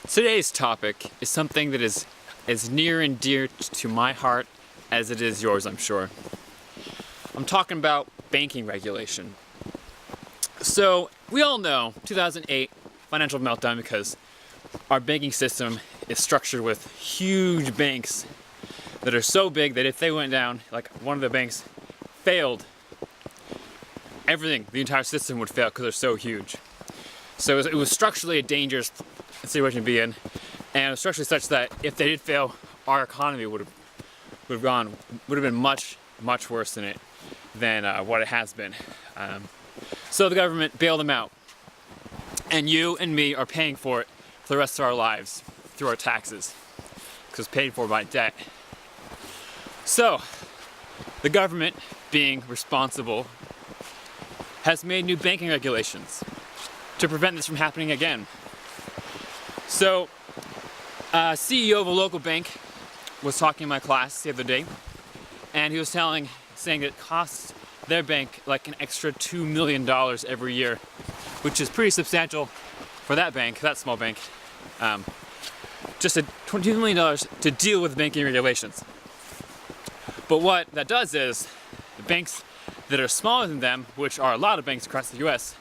Today's topic is something that is as near and dear to my heart as it is yours, I'm sure. I'm talking about banking regulation. So, we all know 2008 financial meltdown because our banking system is structured with huge banks that are so big that if they went down, like one of the banks failed, the entire system would fail because they're so huge. So it was structurally a dangerous situation to be in, and it was structurally such that if they did fail, our economy would have been much worse than what it has been. So the government bailed them out, and you and me are paying for it for the rest of our lives through our taxes, because it's paid for by debt. So the government, being responsible, has made new banking regulations to prevent this from happening again. So, a CEO of a local bank was talking in my class the other day, and he was saying it costs their bank like an extra $2 million every year, which is pretty substantial for that bank, that small bank. Just $22 million to deal with banking regulations. But what that does is, the banks that are smaller than them, which are a lot of banks across the US,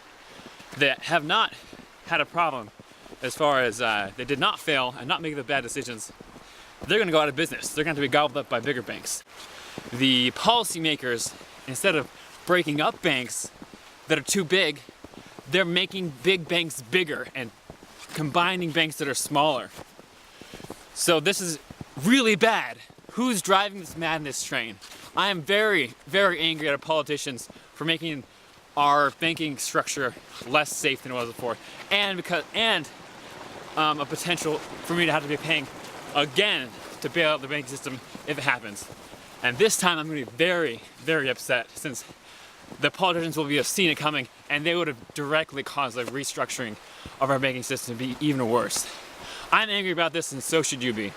that have not had a problem as far as they did not fail and not make the bad decisions, they're going to go out of business. They're going to be gobbled up by bigger banks. The policymakers, instead of breaking up banks that are too big, they're making big banks bigger and combining banks that are smaller. So this is really bad. Who's driving this madness train? I am very, very angry at our politicians for making our banking structure less safe than it was before, and a potential for me to have to be paying again to bail out the banking system if it happens. And this time I'm going to be very, very upset, since the politicians will have seen it coming, and they would have directly caused the restructuring of our banking system to be even worse. I'm angry about this, and so should you be.